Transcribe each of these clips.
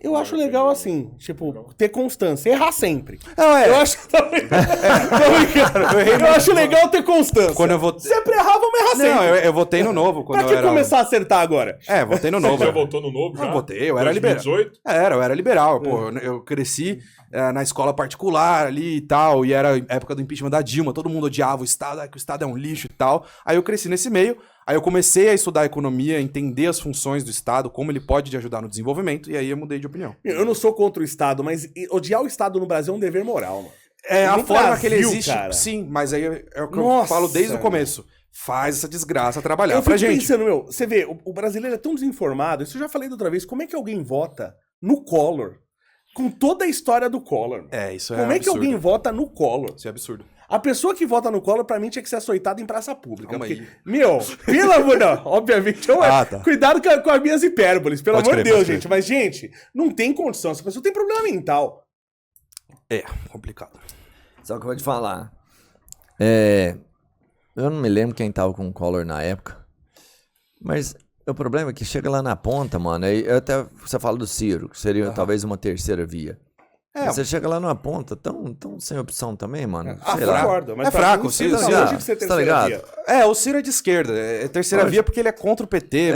Eu acho legal assim, tipo, ter constância, errar sempre. Não, Eu acho eu acho legal ter constância. Quando eu votei... Sempre errar, vamos errar sempre. Não, eu votei no Novo. Quando Pra que eu era... começar a acertar agora? Votei no Novo. Você já votou no Novo? Já? Eu votei, eu era liberal. 2018? Eu era liberal. Pô, eu cresci na escola particular ali e tal, e era a época do impeachment da Dilma, todo mundo odiava o Estado, que o Estado é um lixo e tal. Aí eu cresci nesse meio, aí eu comecei a estudar economia, entender as funções do Estado, como ele pode ajudar no desenvolvimento, e aí eu mudei de opinião. Eu não sou contra o Estado, mas odiar o Estado no Brasil é um dever moral, mano. A No forma que ele Brasil, existe, cara. sim, mas aí é o que Nossa, eu falo desde o começo. Faz essa desgraça trabalhar Eu pra fico gente. pensando, você vê, o brasileiro é tão desinformado, isso eu já falei da outra vez, como é que alguém vota no Collor? Com toda a história do Collor. Isso é Como é que absurdo. alguém vota no Collor? Isso é absurdo. A pessoa que vota no Collor, pra mim, tinha que ser açoitada em praça pública. Calma porque, aí. meu, pelo amor de Deus, obviamente, Tá. cuidado com as minhas hipérboles, pelo Pode amor de crer, Deus, pode crer. gente. Mas, gente, não tem condição, essa pessoa tem problema mental. Complicado. Só que eu vou te falar. Eu não me lembro quem tava com o Collor na época. Mas o problema é que chega lá na ponta, mano. Aí até você fala do Ciro, que seria talvez uma terceira via. Mas você chega lá numa ponta tão sem opção também, mano. Sei lá. Concordo, mas É pra fraco, mim, sim, não tá tinha ligado? que ser Você tá terceira ligado? via. O Ciro é de esquerda. É terceira via porque ele é contra o PT,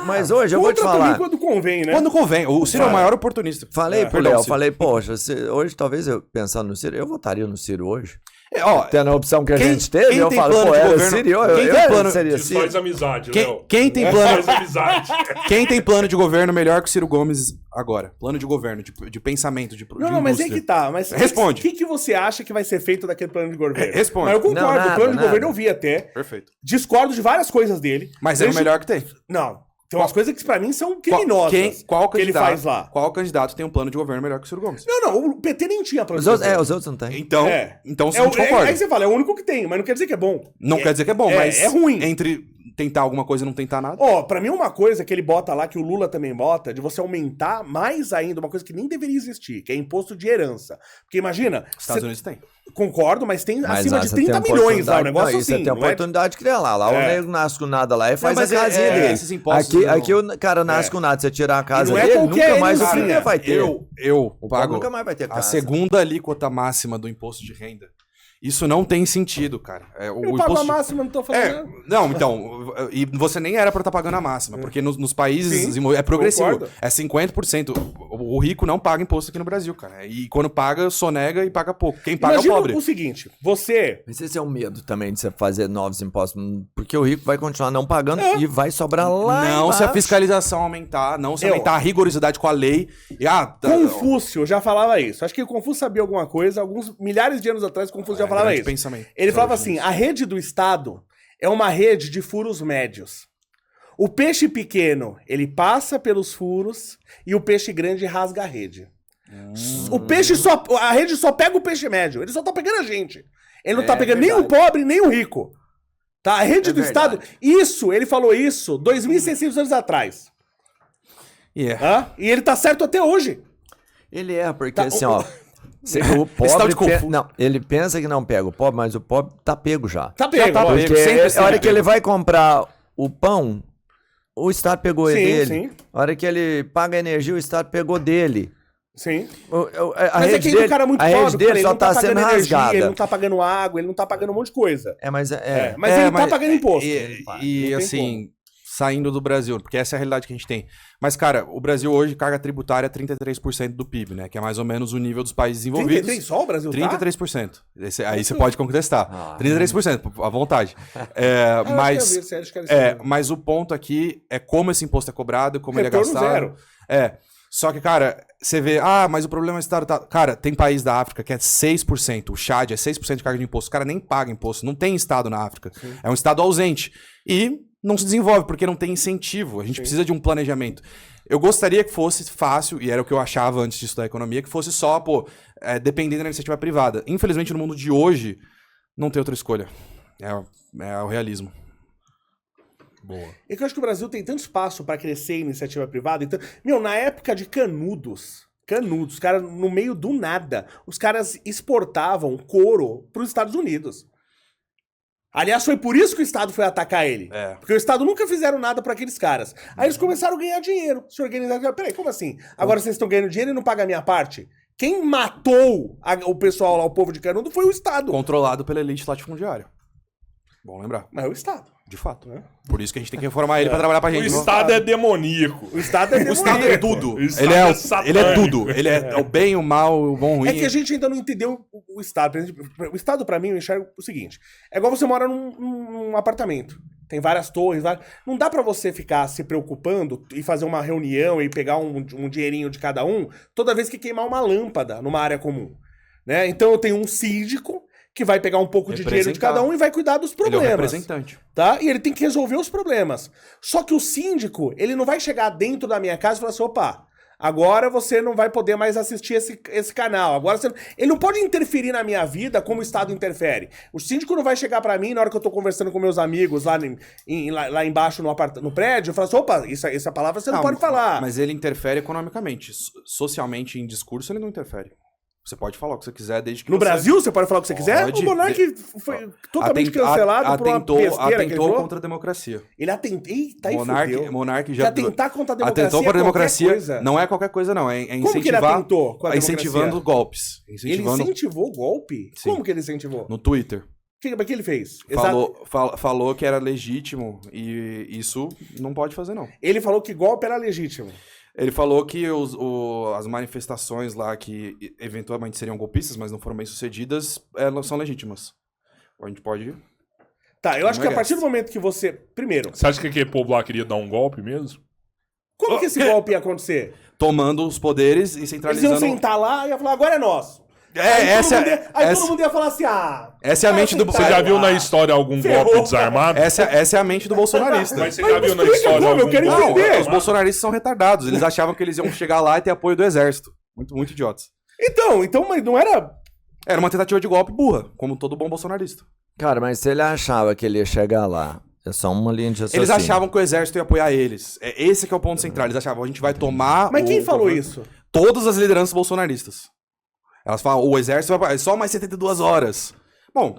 Mas hoje eu vou te Contra também falar. quando convém, né? Quando convém. O Ciro é o maior oportunista. Falei pro Perdão, Léo, Ciro. falei, poxa, hoje talvez eu pensando no Ciro, eu votaria no Ciro hoje. Ó, Tendo a opção que a quem- gente teve, quem eu tem falo, plano pô, de era governo- Ciro, quem tem plano- seria Desfaz Ciro. amizade, Quem- Léo. quem tem plano- Desfaz amizade. quem tem plano de governo melhor que o Ciro Gomes agora? Plano de governo, de pensamento, de Não, mas é indústria. que tá. Mas Responde. O que você acha que vai ser feito daquele plano de governo? Responde. Mas eu concordo, Não, nada, o plano de nada. governo eu vi até. Perfeito. Discordo de várias coisas dele. Mas é o Desde- melhor que tem. Não. Tem umas coisas que pra mim são criminosas. Qual que ele candidato, faz lá. Qual candidato tem um plano de governo melhor que o Ciro Gomes? Não, o PT nem tinha plano Os de outros, governo. os outros não tem. Então, então sim, a gente concorda. Aí você fala, é o único que tem, mas não quer dizer que é bom. Não quer dizer que é bom, mas é ruim. entre tentar alguma coisa e não tentar nada. Ó, pra mim uma coisa que ele bota lá, que o Lula também bota, de você aumentar mais ainda uma coisa que nem deveria existir, que é imposto de herança. Porque imagina... Estados Unidos tem. Concordo, mas tem acima de você 30 tem milhões lá, o oportunidade- negócio não, assim. Você tem a não é- oportunidade de criar lá. Lá o É. nego nasce com nada lá e faz mas a casinha dele. esses impostos Aqui não- o cara nasce com nada. Você tirar a casa não é dele, qualquer nunca mais o herancinha. filho vai ter. Eu O pago pobre nunca mais vai ter a casa. segunda alíquota máxima do imposto de renda. Isso não tem sentido, cara. Eu pago a máxima, não tô fazendo nada. Não, então, e você nem era pra estar pagando a máxima, porque nos países Sim, é progressivo. concordo. É 50%. O rico não paga imposto aqui no Brasil, cara. E quando paga, sonega e paga pouco. Quem paga Imagina é o pobre. o seguinte, você... Mas esse é um medo também de você fazer novos impostos. Porque o rico vai continuar não pagando e vai sobrar lá Não se a embaixo. fiscalização aumentar, não se aumentar a rigorosidade com a lei. E, Confúcio já falava isso. Acho que o Confúcio sabia alguma coisa. Alguns milhares de anos atrás, o Confúcio já falava grande isso. pensamento. Ele falava assim, a rede do Estado é uma rede de furos médios. O peixe pequeno, ele passa pelos furos e o peixe grande rasga a rede. O peixe só... A rede só pega o peixe médio. Ele só tá pegando a gente. Ele não tá pegando nem o pobre, nem o rico. Tá? A rede do Estado... Isso, ele falou isso 2.600 anos atrás. Hã? E ele tá certo até hoje. Ele é, porque Tá, assim, ó... O Esse tal de pobre... confuso. Não, ele pensa que não pega o pobre, mas o pobre tá pego já. Tá pego, tá lógico. pego. Porque sempre a hora que pego. ele vai comprar o pão, o Estado pegou Sim, dele. sim. A hora que ele paga a energia, o Estado pegou dele. Sim. A Mas é rede que dele, o cara é muito a pobre, rede dele ele só não tá sendo pagando energia, rasgada. ele não tá pagando água, ele não tá pagando um monte de coisa. Mas Mas ele tá pagando imposto. E Não tem assim, saindo do Brasil, porque essa é a realidade que a gente tem. Mas, cara, o Brasil hoje, carga tributária é 33% do PIB, né? Que é mais ou menos o nível dos países desenvolvidos. 33 só o Brasil tá? 33%. Aí você pode contestar. 33%, à vontade. Mas o ponto aqui é como esse imposto é cobrado, como ele é Retorno gastado. zero. Só que, cara, você vê, mas o problema é o Estado tá... Cara, tem país da África que é 6%, o Chad é 6% de carga de imposto. O cara nem paga imposto, não tem Estado na África. Sim. É um Estado ausente. E não se desenvolve, porque não tem incentivo. A gente precisa de um planejamento. Eu gostaria que fosse fácil, e era o que eu achava antes de estudar economia, que fosse só, dependendo da iniciativa privada. Infelizmente, no mundo de hoje, não tem outra escolha. É o realismo. Boa. É que eu acho que o Brasil tem tanto espaço pra crescer em iniciativa privada. Então, na época de Canudos, cara, no meio do nada, os caras exportavam couro pros Estados Unidos. Aliás, foi por isso que o Estado foi atacar ele. É. Porque o Estado nunca fizeram nada pra aqueles caras. Aí eles começaram a ganhar dinheiro, se organizaram. Peraí, como assim? Agora vocês estão ganhando dinheiro e não pagam a minha parte? Quem matou o pessoal lá, o povo de Canudo, foi o Estado. Controlado pela elite latifundiária. Bom lembrar. Mas é o Estado. De fato. Por isso que a gente tem que reformar ele pra trabalhar pra O gente. Estado é demoníaco. O Estado é O Estado é tudo. O Ele Estado é, é ele é satânico. tudo. Ele é o bem, o mal, o bom, o ruim. É que a gente ainda não entendeu o Estado. Por exemplo, o Estado, pra mim, eu enxergo o seguinte. É igual você mora num apartamento. Tem várias torres. Não dá pra você ficar se preocupando e fazer uma reunião e pegar um dinheirinho de cada um toda vez que queimar uma lâmpada numa área comum. Né? Então eu tenho um síndico que vai pegar um pouco de dinheiro de cada um e vai cuidar dos Ele é o problemas. representante. Tá? E ele tem que resolver os problemas. Só que o síndico, ele não vai chegar dentro da minha casa e falar assim, opa, agora você não vai poder mais assistir esse canal. Agora você... Ele não pode interferir na minha vida como o Estado interfere. O síndico não vai chegar pra mim na hora que eu tô conversando com meus amigos lá embaixo no prédio e falar assim, opa, essa palavra você não pode falar. Mas ele interfere economicamente. Socialmente, em discurso, ele não interfere. Você pode falar o que você quiser, desde que No você... Brasil, você pode falar o que você quiser? Pode. O Monark foi totalmente cancelado por uma besteira que ele Atentou falou. contra a democracia. Ele atentou... Eita, aí fudeu. Monark já... Que atentar contra a democracia Atentou contra a é qualquer democracia. coisa. Não é qualquer coisa, não. É Como que ele atentou com a democracia? incentivando golpes. Ele incentivou o golpe? Sim. Como que ele incentivou? No Twitter. O que ele fez? Falou que era legítimo e isso não pode fazer, não. Ele falou que golpe era legítimo. Ele falou que as manifestações lá que eventualmente seriam golpistas, mas não foram bem sucedidas, elas são legítimas. A gente pode... Tá, eu acho que a partir do momento que você... Primeiro, Você acha que aquele povo lá queria dar um golpe mesmo? como que esse golpe ia acontecer? Tomando os poderes e Eles centralizando... iam sentar lá e ia falar, agora é nosso. Todo mundo ia falar assim, essa é a mente do... Você já viu na história algum golpe desarmado? Essa é a mente do bolsonarista. Mas você já viu na explica história como, eu algum quero golpe entender. Os desarmado? bolsonaristas são retardados. Eles achavam que eles iam chegar lá e ter apoio do exército. Muito idiotas. Então, mas não era... Era uma tentativa de golpe burra, como todo bom bolsonarista. Cara, mas se ele achava que ele ia chegar lá, é só uma linha de raciocínio. Eles achavam que o exército ia apoiar eles. Esse que é o ponto central. Eles achavam, a gente vai tomar... Mas quem falou governo. isso? Todas as lideranças bolsonaristas. Elas falam, o exército vai... Só mais 72 horas. Bom,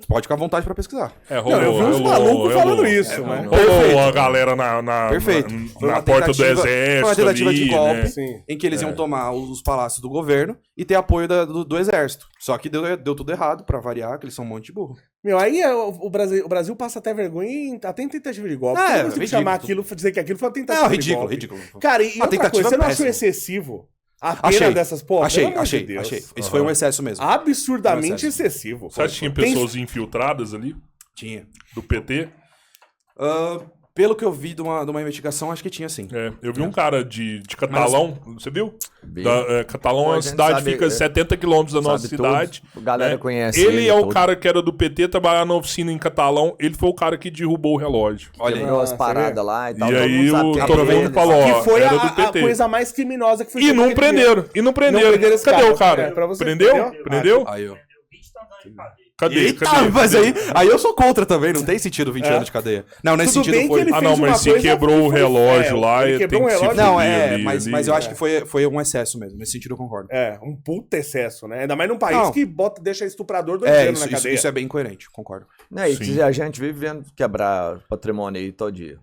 pode ficar à vontade pra pesquisar. Não, eu vi uns malucos falando isso, mas... Rolou a galera Perfeito. Foi na uma porta do tentativa- exército Foi uma tentativa ali, de golpe, né? Sim. em que eles iam tomar os palácios do governo e ter apoio do exército. Só que deu tudo errado, pra variar, que eles são um monte de burro. Meu, aí o Brasil passa até vergonha até em tentativa de golpe. É, Você não consigo ridículo. chamar aquilo, dizer que aquilo foi uma tentativa Não, de ridículo, golpe. ridículo. Cara, e Uma outra tentativa coisa, você não achou péssima. excessivo a pena dessas porra? Achei. Pelo amor de Deus. Isso foi um excesso mesmo. Absurdamente Um excesso. excessivo. Você acha que tinha Tem- pessoas infiltradas ali? Tinha. Do PT? Pelo que eu vi de uma investigação, acho que tinha sim. É, eu vi um cara de Catalão, você viu? Vi. Catalão Pô, é a uma gente cidade, sabe, fica 70 quilômetros da nossa sabe cidade. tudo. A galera né? conhece Ele é o tudo. cara que era do PT, trabalhava na oficina em Catalão. Ele foi o cara que derrubou o relógio. Olha aí. Quebrou as você paradas lá e tal. E todo aí mundo sabe o quem é Trovão ele, falou, sabe? ó, Que foi era do a PT. coisa mais criminosa que foi E feita não naquele dia. prenderam. E não prenderam. Não prenderam esse Cadê cara. o cara? É, pra você Prendeu? entender. Prendeu? Aí, ó. Cadê? Eita, Cadê? mas aí eu sou contra também, não tem sentido 20 anos de cadeia. Não, nesse Tudo sentido bem foi. que ele Ah, fez não, mas uma se coisa quebrou o que foi relógio ferro. lá, Ele ele quebrou tem um que se relógio. Não, fuder é, ali, mas ali. eu acho que foi um excesso mesmo. Nesse sentido eu concordo. É, um puta excesso, né? Ainda mais num país Não. que deixa estuprador doidando na cadeia. Isso é bem incoerente, concordo. Né, e Sim. que a gente vive vendo quebrar patrimônio aí todo dia.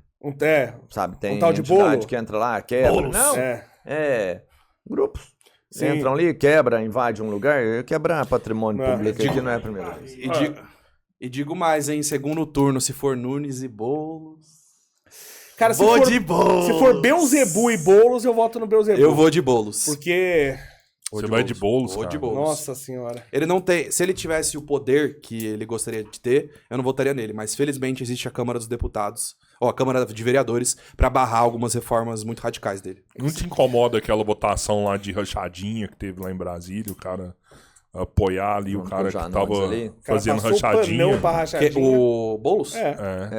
Sabe? Tem tal de entidade bolo? que entra lá, quebra. Bolos. Não, É. grupos. Sim. Entram ali, quebra, invade um lugar. Quebrar patrimônio Não, público digo- aqui não é a primeira vez. E digo mais, hein? Segundo turno, se for Nunes e Boulos. Cara, se Vou for, de Boulos. se for Beelzebub e Boulos, eu voto no Beelzebub. Eu vou de Boulos. Porque... Você vai de bolos, Vou cara. de Boulos. Nossa senhora. Ele não tem. Se ele tivesse o poder que ele gostaria de ter, eu não votaria nele. Mas felizmente existe a Câmara dos Deputados, ou a Câmara de Vereadores, pra barrar algumas reformas muito radicais dele. Não te incomoda aquela votação lá de rachadinha que teve lá em Brasília? O cara apoiar ali, Junto o cara com o que Janones tava ali. O cara fazendo passou rachadinha. panão pra rachadinha. O Boulos? É.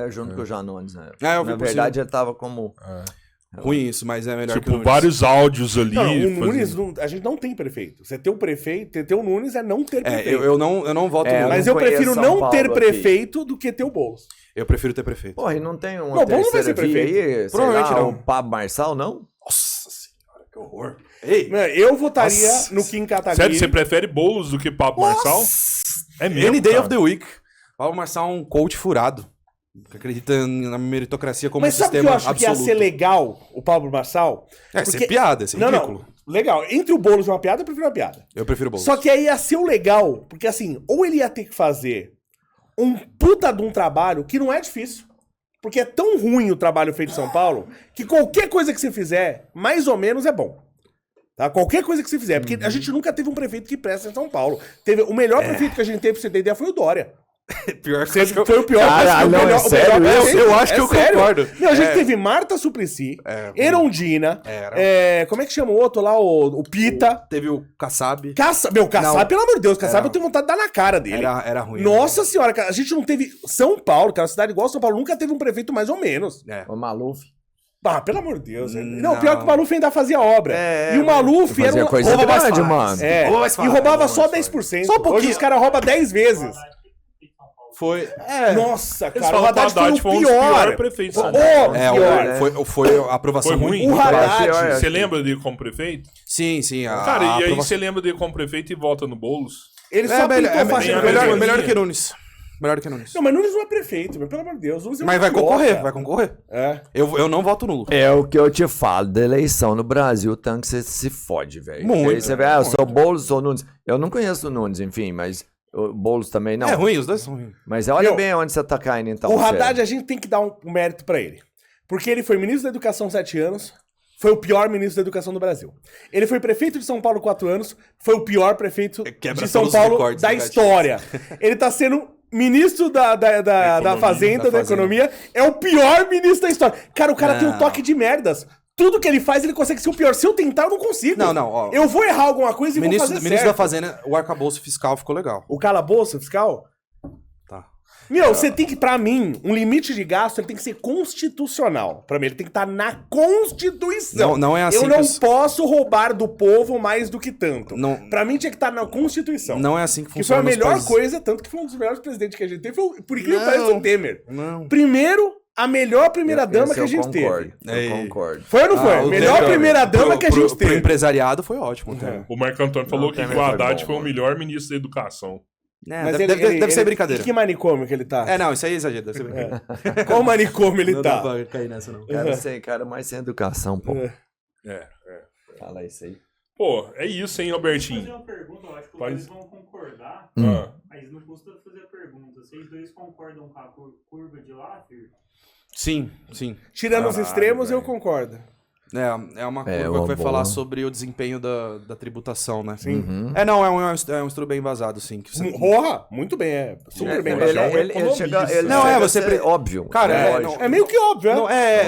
É. Junto com o Janones, né? É, eu vi Na por verdade, ele tava como... Ruim isso, mas é melhor que o Tipo, Nunes. vários áudios ali. Não, o fazendo- Nunes, a gente não tem prefeito. Você ter o prefeito, ter o Nunes é não ter É, prefeito. eu não voto É, no Mas não eu prefiro conheço São não Paulo ter aqui. prefeito do que ter o Boulos. Eu prefiro ter prefeito. Porra, e não tem uma Não, o Boulos não vai terceira ser via prefeito. aí? Provavelmente Sei lá, não. o Pablo Marçal, não? Nossa senhora, que horror. Ei, Eu votaria Nossa. no Kim Kataguiri. Sério, você prefere bolos do que Papo Marçal? É mesmo, any day cara? of the week. Paulo Marçal é um coach furado. Que acredita na meritocracia como Mas um sabe o que eu sistema acho absoluto. que ia ser legal, o Pablo Marçal? É, Porque- ser piada, é ser ridículo. Não, legal. Entre o Boulos e uma piada, eu prefiro uma piada. Eu prefiro o Boulos. Só que aí ia ser o legal, porque assim, ou ele ia ter que fazer um puta de um trabalho que não é difícil. Porque é tão ruim o trabalho feito em São Paulo, que qualquer coisa que você fizer, mais ou menos é bom. Tá? Qualquer coisa que você fizer. Porque a gente nunca teve um prefeito que presta em São Paulo. O melhor prefeito que a gente teve, pra você ter ideia, foi o Dória. Pior que Foi o pior. Caralho, mas foi o não, é sério melhor isso? prefeito. Eu acho que eu sério. concordo. Não, a gente teve Marta Suplicy, Erundina, como é que chama o outro lá? O Pita. Teve o Kassab. Kassab, Não. pelo amor de Deus, Kassab eu tenho vontade de dar na cara dele. Era ruim. Nossa senhora, cara, a gente não teve. São Paulo, cara, uma cidade igual São Paulo, nunca teve um prefeito mais ou menos. É. O Maluf. Ah, pelo amor de Deus. Não, Não. pior que o Maluf ainda fazia obra. É, e o Maluf fazia era um. coisa rouba mais grande, fácil. mano. É, Rouba mais e fácil, roubava rouba só mais 10%. Só um pouquinho. Hoje os caras roubam 10 vezes. Foi. Nossa, Eles cara, o falam que o Haddad foi Haddad o foi um dos piores pior. prefeitos de São Ô, Paulo. pior. Foi a aprovação Foi ruim? O Eu achei, Haddad. olha, Você lembra dele como prefeito? Sim. Cara, e aí aprovação- você lembra dele como prefeito e vota no Boulos? Ele só É, melhor, pintou faixa melhor- vermelha. melhor- melhor que Nunes. Melhor que Nunes. Não, mas Nunes não é prefeito, meu, pelo amor de Deus. Nunes é um Mas vai idiota. concorrer, vai concorrer. É. Eu não voto nulo. É o que eu te falo da eleição no Brasil, tanto que você se fode, velho. Muito, Aí você vê, eu sou Boulos, sou Nunes. Eu não conheço o Nunes, enfim, mas o Boulos também não. É ruim, os dois são ruins. Mas olha Meu, bem onde você tá caindo, então. O sério. Haddad, a gente tem que dar um mérito pra ele. Porque ele foi ministro da Educação 7 anos, foi o pior ministro da Educação do Brasil. Ele foi prefeito de São Paulo 4 anos, foi o pior prefeito Quebra de São todos os Paulo recordes da negativos. história. Ele tá sendo ministro da Fazenda, da Economia, é o pior ministro da história. Cara, o cara tem um toque de merdas. Tudo que ele faz, ele consegue ser o pior. Se eu tentar, eu não consigo. Não, ó. Eu vou errar alguma coisa e vou fazer Ministro da certo. Fazenda, o arcabouço fiscal ficou legal. O calabouço fiscal? Tá. Meu, você tem que, pra mim, um limite de gasto, ele tem que ser constitucional. Pra mim, ele tem que estar na Constituição. Não é assim Eu que não os- posso roubar do povo mais do que tanto. Não- Pra mim, tinha que estar na Constituição. Não é assim que Que foi funciona a nos melhor países. coisa, tanto que foi um dos melhores presidentes que a gente teve. Foi, por incrível que Não. pareça, o Temer. Não. Primeiro, a melhor primeira-dama Esse que a gente eu concordo, teve. eu Ei. concordo. Foi ou não foi? o Melhor Temer, primeira-dama que a gente Pro teve. empresariado foi ótimo. o Temer. O Marco Antônio falou Não, que Temer o foi Haddad bom, foi o mano. melhor ministro da educação. É, Mas deve ser brincadeira. Em que manicômio que ele tá? É, não, isso aí é exagero, deve ser brincadeira. Qual manicômio ele Não tá? dá pra cair nessa, não. Cara mais sem educação, pô. É. Fala isso aí. Pô, é isso, hein, Vou Robertinho? fazer uma pergunta, eu acho que Faz. vocês vão concordar, Ah, mas não custa fazer a pergunta. Vocês dois concordam com a curva de Laffer? Sim. Tirando os Caralho, extremos, eu velho. concordo. É uma curva É, que vai uma falar boa. sobre o desempenho da tributação, né? Sim. Uhum. É um estudo bem embasado, sim. Que você... Porra, muito bem, é super bem ele- baixado. ele chega- Não, chega é, a você ser pre- óbvio. Cara, lógico. É meio que óbvio, Não,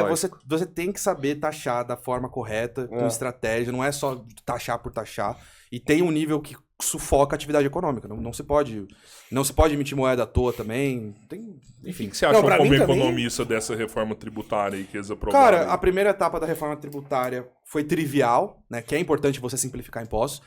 Lógico. você tem que saber taxar da forma correta, com estratégia, não é só taxar por taxar. E tem um nível que sufoca a atividade econômica. Não se pode emitir moeda à toa também. enfim, o Enfim. que você achou pra como mim também- economista dessa reforma tributária aí que eles aprovaram? Cara, aí? a primeira etapa da reforma tributária foi trivial, né? Que é importante você simplificar impostos.